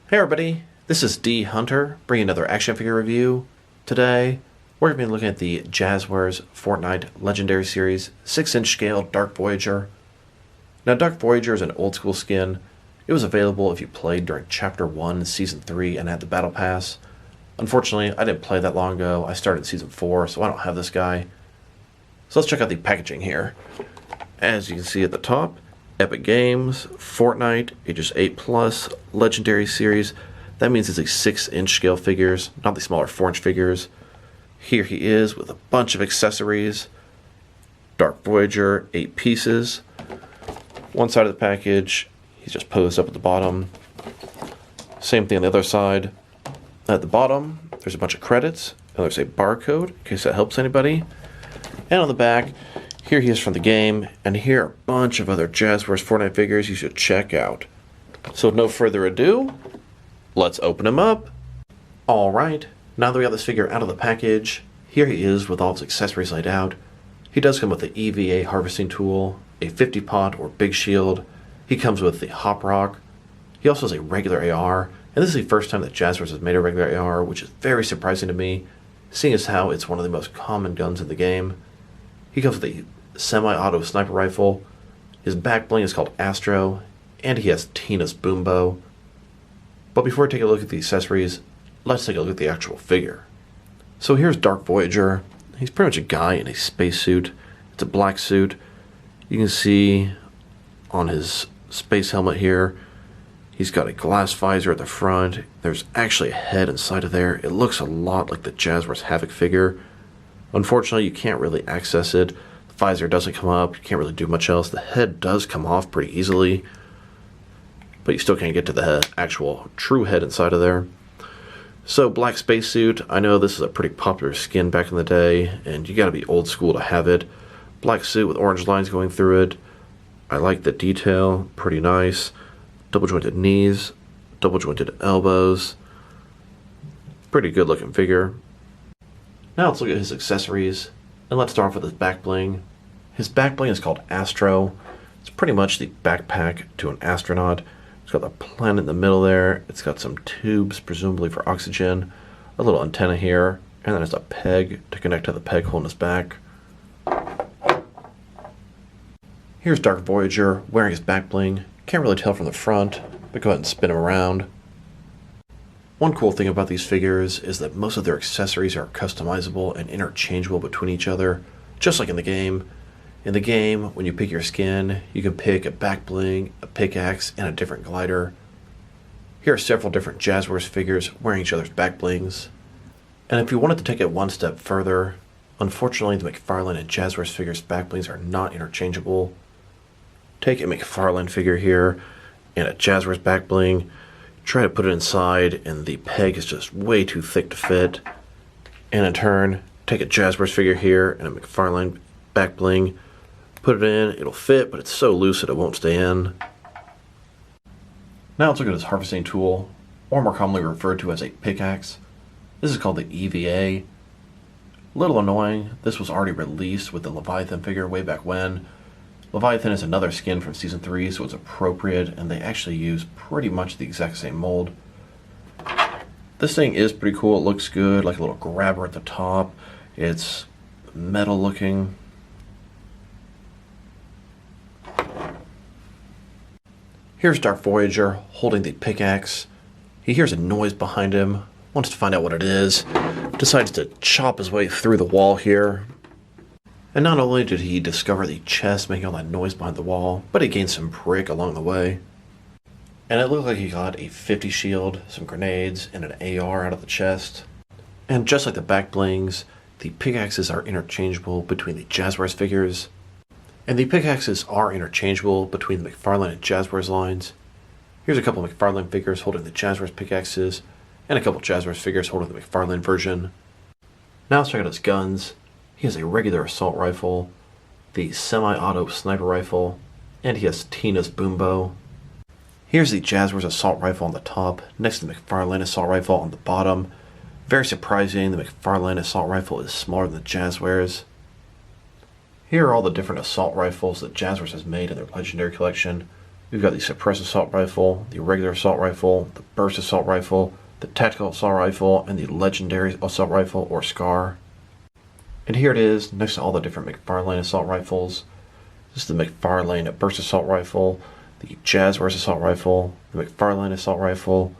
Hey everybody, this is D Hunter, bringing another action figure review. Today, we're going to be looking at the Jazwares Fortnite Legendary Series 6-inch scale Dark Voyager. Now, Dark Voyager is an old school skin. It was available if you played during Chapter 1, Season 3, and had the Battle Pass. Unfortunately, I didn't play that long ago. I started Season 4, so I don't have this guy. So let's check out the packaging here. As you can see at the top, Epic Games, Fortnite, ages 8+, Legendary Series. That means it's a 6-inch scale figures, not the smaller 4-inch figures. Here he is with a bunch of accessories. Dark Voyager, 8 pieces. One side of the package, he's just posed up at the bottom. Same thing on the other side. At the bottom, there's a bunch of credits, and there's a barcode, in case that helps anybody. And on the back, here he is from the game, and here are a bunch of other Jazwares Fortnite figures you should check out. So with no further ado, let's open him up. Alright, now that we got this figure out of the package, here he is with all his accessories laid out. He does come with the EVA harvesting tool, a 50 pot or big shield. He comes with the hop rock. He also has a regular AR, and this is the first time that Jazwares has made a regular AR, which is very surprising to me, seeing as how it's one of the most common guns in the game. He comes with a semi-auto sniper rifle. His back bling is called Astro, and he has Tina's boom bow. But before we take a look at the accessories, let's take a look at the actual figure. So here's Dark Voyager. He's pretty much a guy in a spacesuit. It's a black suit. You can see on his space helmet here, he's got a glass visor at the front. There's actually a head inside of there. It looks a lot like the Jazwares Havoc figure. Unfortunately, you can't really access it. The visor doesn't come up. You can't really do much else. The head does come off pretty easily, but you still can't get to the actual true head inside of there. So, black spacesuit. I know this is a pretty popular skin back in the day, and you gotta be old school to have it. Black suit with orange lines going through it. I like the detail. Pretty nice. Double jointed knees. Double jointed elbows. Pretty good looking figure. Now let's look at his accessories, and let's start off with his back bling. His back bling is called Astro. It's pretty much the backpack to an astronaut. It's got the planet in the middle there. It's got some tubes, presumably for oxygen, a little antenna here, and then there's a peg to connect to the peg hole in his back. Here's Dark Voyager wearing his back bling. Can't really tell from the front, but go ahead and spin him around. One cool thing about these figures is that most of their accessories are customizable and interchangeable between each other, just like in the game. In the game, when you pick your skin, you can pick a back bling, a pickaxe, and a different glider. Here are several different Jazwares figures wearing each other's back blings. And if you wanted to take it one step further, unfortunately the McFarlane and Jazwares figures' back blings are not interchangeable. Take a McFarlane figure here and a Jazwares back bling. Try to put it inside, and the peg is just way too thick to fit. And in turn, take a Jazwares figure here and a McFarlane back bling, put it in, it'll fit, but it's so loose that it won't stay in. Now let's look at his harvesting tool, or more commonly referred to as a pickaxe. This is called the EVA. Little annoying, this was already released with the Leviathan figure way back when. Leviathan is another skin from Season 3, so it's appropriate, and they actually use pretty much the exact same mold. This thing is pretty cool. It looks good, like a little grabber at the top. It's metal looking. Here's Dark Voyager holding the pickaxe. He hears a noise behind him, wants to find out what it is, decides to chop his way through the wall here. And not only did he discover the chest making all that noise behind the wall, but he gained some brick along the way. And it looked like he got a 50 shield, some grenades, and an AR out of the chest. And just like the back blings, the pickaxes are interchangeable between the Jazwares figures. And the pickaxes are interchangeable between the McFarlane and Jazwares lines. Here's a couple of McFarlane figures holding the Jazwares pickaxes, and a couple Jazwares figures holding the McFarlane version. Now let's check out his guns. He has a regular assault rifle, the semi-auto sniper rifle, and he has Tina's boom bow. Here's the Jazwares assault rifle on the top, next to the McFarlane assault rifle on the bottom. Very surprising, the McFarlane assault rifle is smaller than the Jazwares. Here are all the different assault rifles that Jazwares has made in their Legendary collection. We've got the suppressed assault rifle, the regular assault rifle, the burst assault rifle, the tactical assault rifle, and the legendary assault rifle, or SCAR. And here it is, next to all the different McFarlane assault rifles. This is the McFarlane burst assault rifle, the Jazwares assault rifle, the McFarlane assault rifle,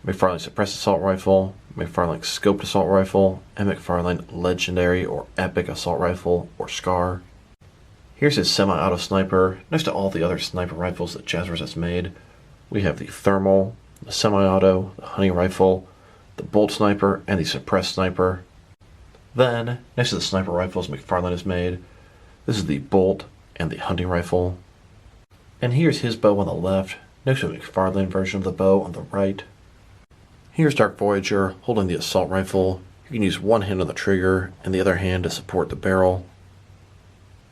McFarlane suppressed assault rifle, McFarlane scoped assault rifle, and McFarlane legendary or epic assault rifle, or SCAR. Here's his semi-auto sniper, next to all the other sniper rifles that Jazwares has made. We have the thermal, the semi-auto, the hunting rifle, the bolt sniper, and the suppressed sniper. Then, next to the sniper rifles McFarlane has made, this is the bolt and the hunting rifle. And here's his bow on the left, next to a McFarlane version of the bow on the right. Here's Dark Voyager holding the assault rifle. You can use one hand on the trigger and the other hand to support the barrel.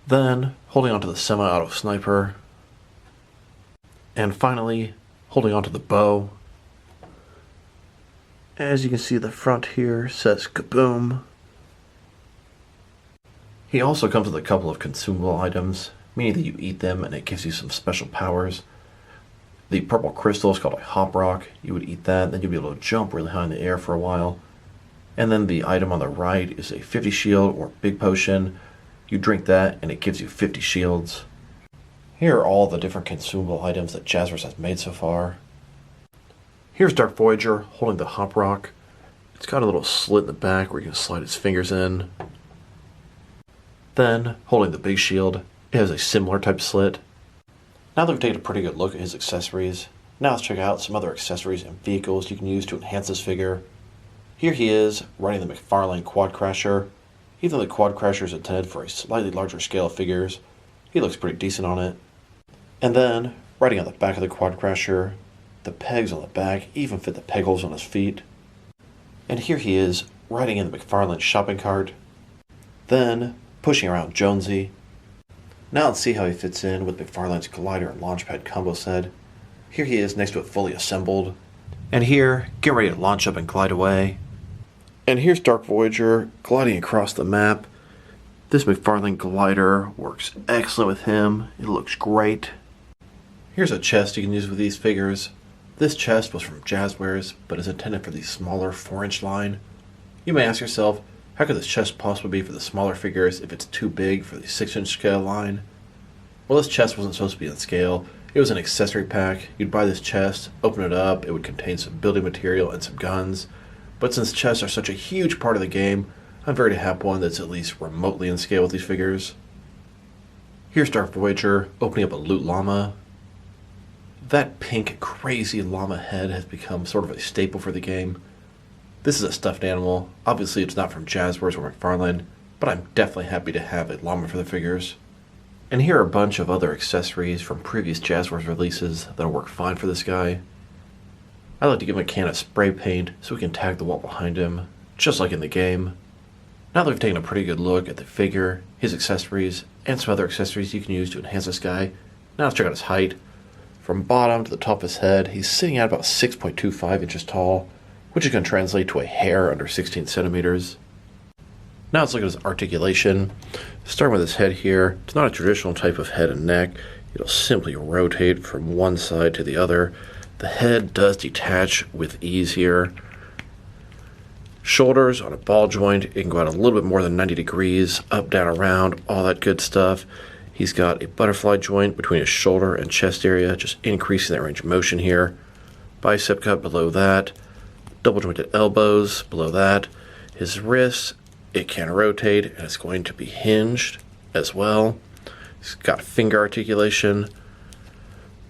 Then, holding onto the semi-auto sniper. And finally, holding onto the bow. As you can see, the front here says kaboom. He also comes with a couple of consumable items, meaning that you eat them and it gives you some special powers. The purple crystal is called a hop rock. You would eat that, then you'd be able to jump really high in the air for a while. And then the item on the right is a 50 shield or big potion. You drink that and it gives you 50 shields. Here are all the different consumable items that Jazwares has made so far. Here's Dark Voyager holding the hop rock. It's got a little slit in the back where you can slide his fingers in. Then, holding the big shield, it has a similar type slit. Now that we've taken a pretty good look at his accessories, now let's check out some other accessories and vehicles you can use to enhance this figure. Here he is, riding the McFarlane Quad Crasher. Even though the Quad Crasher is intended for a slightly larger scale of figures, he looks pretty decent on it. And then, riding on the back of the Quad Crasher, the pegs on the back even fit the peg holes on his feet. And here he is, riding in the McFarlane shopping cart. Then, pushing around Jonesy. Now let's see how he fits in with McFarlane's glider and launchpad combo set. Here he is next to it fully assembled. And here, get ready to launch up and glide away. And here's Dark Voyager gliding across the map. This McFarlane glider works excellent with him. It looks great. Here's a chest you can use with these figures. This chest was from Jazwares, but is intended for the smaller 4-inch line. You may ask yourself, how could this chest possibly be for the smaller figures if it's too big for the 6-inch scale line? Well, this chest wasn't supposed to be on scale. It was an accessory pack. You'd buy this chest, open it up, it would contain some building material and some guns. But since chests are such a huge part of the game, I'm very to have one that's at least remotely in scale with these figures. Here's Dark Voyager opening up a loot llama. That pink, crazy llama head has become sort of a staple for the game. This is a stuffed animal. Obviously it's not from Jazwares or McFarlane, but I'm definitely happy to have a llama for the figures. And here are a bunch of other accessories from previous Jazwares releases that'll work fine for this guy. I like to give him a can of spray paint so we can tag the wall behind him, just like in the game. Now that we've taken a pretty good look at the figure, his accessories, and some other accessories you can use to enhance this guy, now let's check out his height. From bottom to the top of his head, he's sitting at about 6.25 inches tall, which is going to translate to a hair under 16 centimeters. Now let's look at his articulation. Starting with his head here, it's not a traditional type of head and neck. It'll simply rotate from one side to the other. The head does detach with ease here. Shoulders on a ball joint, it can go out a little bit more than 90 degrees, up, down, around, all that good stuff. He's got a butterfly joint between his shoulder and chest area, just increasing that range of motion here. Bicep cut below that. Double jointed elbows below that. His wrists, it can rotate and it's going to be hinged as well. He's got finger articulation.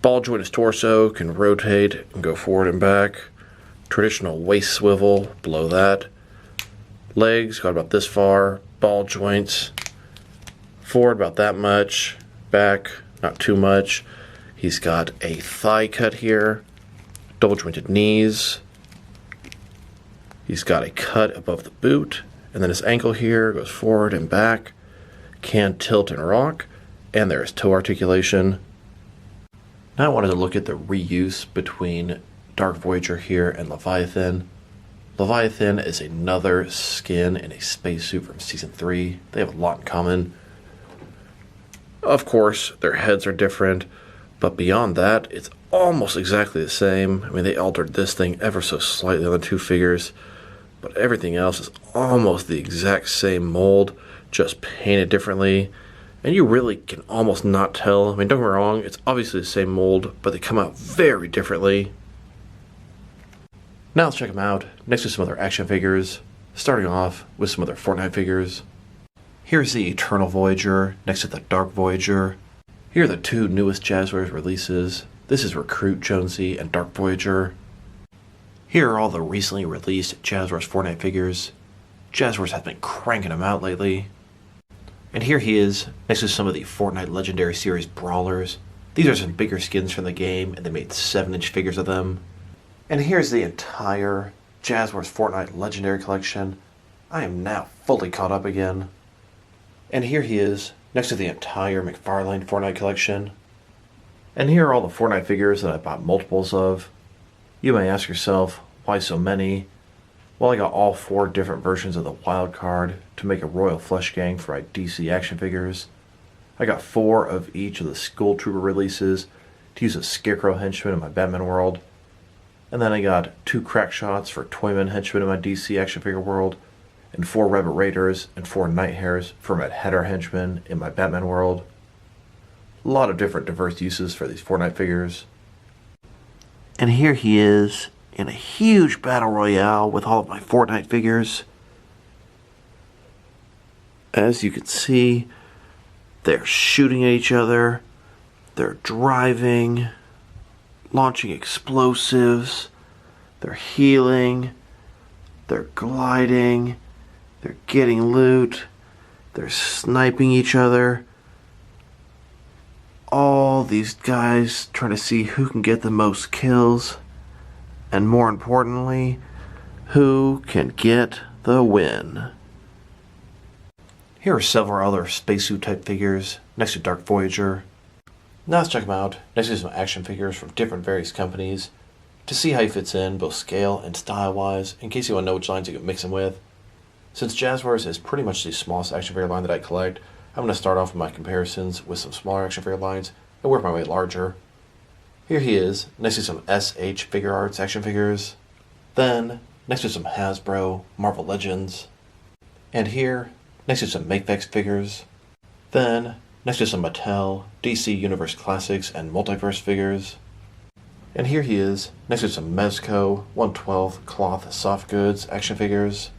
Ball joint his torso can rotate and go forward and back. Traditional waist swivel below that. Legs got about this far. Ball joints. Forward about that much. Back not too much. He's got a thigh cut here. Double jointed knees. He's got a cut above the boot, and then his ankle here goes forward and back, can tilt and rock, and there's toe articulation. Now I wanted to look at the reuse between Dark Voyager here and Leviathan. Leviathan is another skin in a spacesuit from Season 3. They have a lot in common. Of course, their heads are different, But beyond that, it's almost exactly the same. I mean, they altered this thing ever so slightly on the two figures, but everything else is almost the exact same mold, just painted differently. And you really can almost not tell. I mean, don't get me wrong, it's obviously the same mold, but they come out very differently. Now let's check them out next to some other action figures, starting off with some other Fortnite figures. Here's the Eternal Voyager next to the Dark Voyager. Here are the two newest Jazwares releases. This is Recruit Jonesy and Dark Voyager. Here are all the recently released Jazwares Fortnite figures. Jazwares has been cranking them out lately. And here he is, next to some of the Fortnite Legendary Series brawlers. These are some bigger skins from the game, and they made 7-inch figures of them. And here's the entire Jazwares Fortnite Legendary Collection. I am now fully caught up again. And here he is, next to the entire McFarlane Fortnite Collection. And here are all the Fortnite figures that I bought multiples of. You may ask yourself, why so many? Well, I got all 4 different versions of the wild card to make a Royal Flush Gang for my DC action figures. I got 4 of each of the Skull Trooper releases to use as Scarecrow henchmen in my Batman world. And then I got 2 Crack Shots for Toyman henchmen in my DC action figure world, and 4 Rabbit Raiders and 4 Night Hares for my Header henchmen in my Batman world. A lot of different diverse uses for these Fortnite figures. And here he is in a huge battle royale with all of my Fortnite figures. As you can see, they're shooting at each other, they're driving, launching explosives, they're healing, they're gliding, they're getting loot, they're sniping each other. All these guys trying to see who can get the most kills, and more importantly, who can get the win. Here are several other spacesuit type figures next to Dark Voyager. Now let's check them out next to some action figures from different various companies to see how he fits in both scale and style wise, in case you want to know which lines you can mix him with. Since Jazwares is pretty much the smallest action figure line that I collect, I'm going to start off with my comparisons with some smaller action figure lines and work my way larger. Here he is, next to some SH Figure Arts action figures. Then, next to some Hasbro Marvel Legends. And here, next to some MakeVex figures. Then, next to some Mattel DC Universe Classics and Multiverse figures. And here he is, next to some Mezco 1/12 cloth soft goods action figures.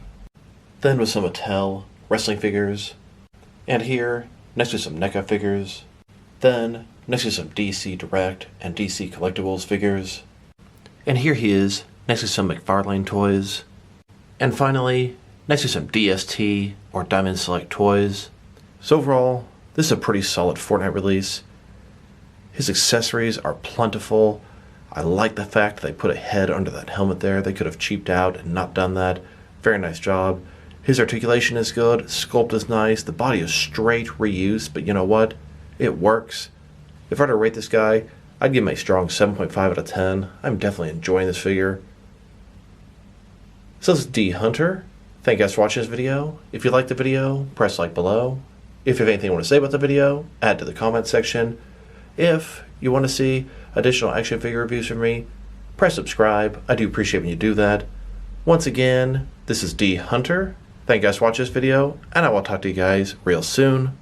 Then with some Mattel wrestling figures. And here, next to some NECA figures. Then, next to some DC Direct and DC Collectibles figures. And here he is, next to some McFarlane toys. And finally, next to some DST or Diamond Select toys. So overall, this is a pretty solid Fortnite release. His accessories are plentiful. I like the fact that they put a head under that helmet there. They could have cheaped out and not done that. Very nice job. His articulation is good, sculpt is nice, the body is straight reuse, but you know what? It works. If I were to rate this guy, I'd give him a strong 7.5 out of 10. I'm definitely enjoying this figure. So this is D Hunter. Thank you guys for watching this video. If you liked the video, press like below. If you have anything you want to say about the video, add to the comment section. If you want to see additional action figure reviews from me, press subscribe. I do appreciate when you do that. Once again, this is D Hunter. Thank you guys for watching this video, and I will talk to you guys real soon.